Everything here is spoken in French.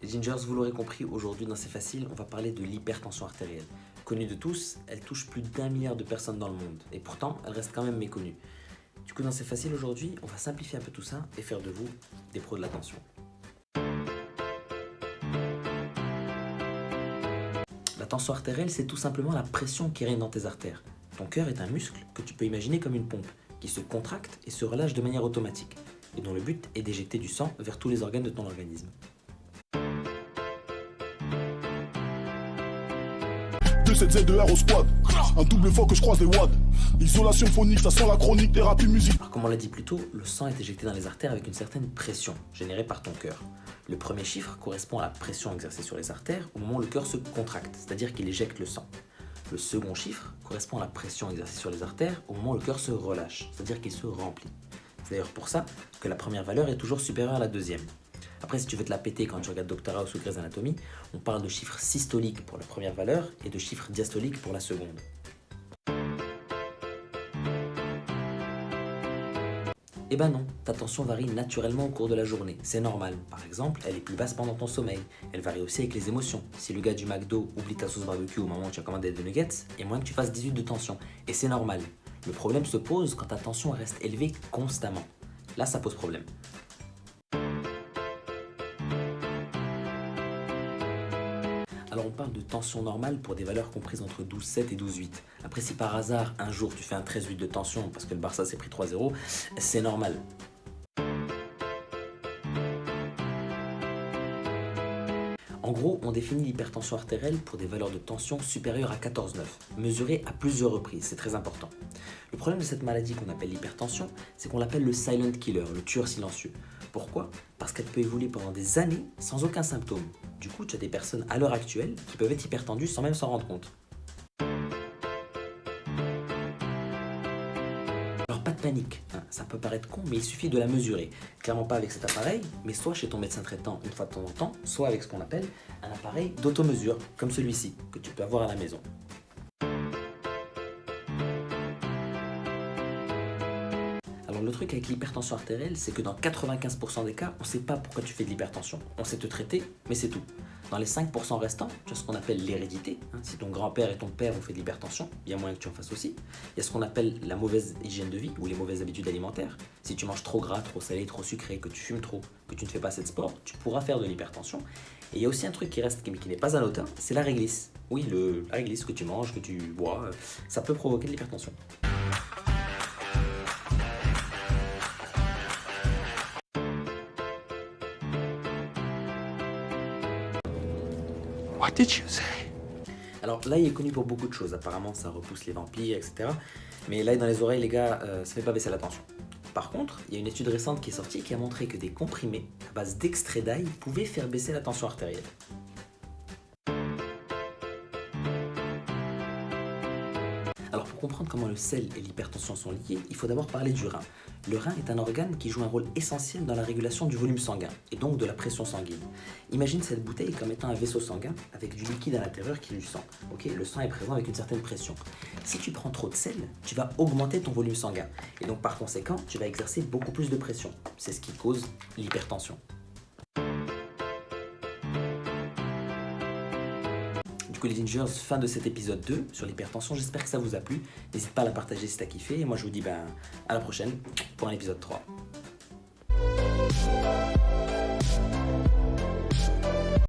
Les Gingers, vous l'aurez compris, aujourd'hui dans C'est Facile, on va parler de l'hypertension artérielle. Connue de tous, elle touche plus d'1 milliard de personnes dans le monde. Et pourtant, elle reste quand même méconnue. Du coup, dans C'est Facile aujourd'hui, on va simplifier un peu tout ça et faire de vous des pros de la tension. La tension artérielle, c'est tout simplement la pression qui règne dans tes artères. Ton cœur est un muscle que tu peux imaginer comme une pompe, qui se contracte et se relâche de manière automatique, et dont le but est d'éjecter du sang vers tous les organes de ton organisme. Cette Z2R au squad, un double fois que je croise les wads. Isolation phonique, ça sent la chronique, thérapie musique. Alors comme on l'a dit plus tôt, le sang est éjecté dans les artères avec une certaine pression générée par ton cœur. Le premier chiffre correspond à la pression exercée sur les artères au moment où le cœur se contracte, c'est-à-dire qu'il éjecte le sang. Le second chiffre correspond à la pression exercée sur les artères au moment où le cœur se relâche, c'est-à-dire qu'il se remplit. C'est d'ailleurs pour ça que la première valeur est toujours supérieure à la deuxième. Après, si tu veux te la péter quand tu regardes Dr House ou Grey's Anatomy, on parle de chiffres systoliques pour la première valeur et de chiffres diastoliques pour la seconde. Eh ben non, ta tension varie naturellement au cours de la journée, c'est normal. Par exemple, elle est plus basse pendant ton sommeil. Elle varie aussi avec les émotions. Si le gars du McDo oublie ta sauce barbecue au moment où tu as commandé des nuggets, et moins que tu fasses 18 de tension. Et c'est normal. Le problème se pose quand ta tension reste élevée constamment. Là, ça pose problème. Alors on parle de tension normale pour des valeurs comprises entre 12,7 et 12,8. Après si par hasard un jour tu fais un 13,8 de tension parce que le Barça s'est pris 3-0, c'est normal. En gros, on définit l'hypertension artérielle pour des valeurs de tension supérieures à 14,9, mesurées à plusieurs reprises, c'est très important. Le problème de cette maladie qu'on appelle l'hypertension, c'est qu'on l'appelle le silent killer, le tueur silencieux. Pourquoi ? Parce qu'elle peut évoluer pendant des années sans aucun symptôme. Du coup, tu as des personnes à l'heure actuelle qui peuvent être hypertendues sans même s'en rendre compte. Alors pas de panique, hein. Ça peut paraître con, mais il suffit de la mesurer. Clairement pas avec cet appareil, mais soit chez ton médecin traitant une fois de temps en temps, soit avec ce qu'on appelle un appareil d'automesure, comme celui-ci, que tu peux avoir à la maison. Alors le truc avec l'hypertension artérielle, c'est que dans 95% des cas, on ne sait pas pourquoi tu fais de l'hypertension. On sait te traiter, mais c'est tout. Dans les 5% restants, tu as ce qu'on appelle l'hérédité. Si ton grand-père et ton père ont fait de l'hypertension, il y a moyen que tu en fasses aussi. Il y a ce qu'on appelle la mauvaise hygiène de vie ou les mauvaises habitudes alimentaires. Si tu manges trop gras, trop salé, trop sucré, que tu fumes trop, que tu ne fais pas assez de sport, tu pourras faire de l'hypertension. Et il y a aussi un truc qui reste, mais qui n'est pas anodin, c'est la réglisse. Oui, la réglisse que tu manges, que tu bois, ça peut provoquer de l'hypertension. What did you say? Alors l'ail est connu pour beaucoup de choses, apparemment ça repousse les vampires, etc. Mais l'ail dans les oreilles, les gars, ça fait pas baisser la tension. Par contre, il y a une étude récente qui est sortie qui a montré que des comprimés à base d'extrait d'ail pouvaient faire baisser la tension artérielle. Alors pour comprendre comment le sel et l'hypertension sont liés, il faut d'abord parler du rein. Le rein est un organe qui joue un rôle essentiel dans la régulation du volume sanguin et donc de la pression sanguine. Imagine cette bouteille comme étant un vaisseau sanguin avec du liquide à l'intérieur qui est du sang. Okay, le sang est présent avec une certaine pression. Si tu prends trop de sel, tu vas augmenter ton volume sanguin et donc par conséquent, tu vas exercer beaucoup plus de pression. C'est ce qui cause l'hypertension. Du coup les Gingers, fin de cet épisode 2 sur l'hypertension, j'espère que ça vous a plu. N'hésite pas à la partager si t'as kiffé et moi je vous dis à la prochaine pour un épisode 3.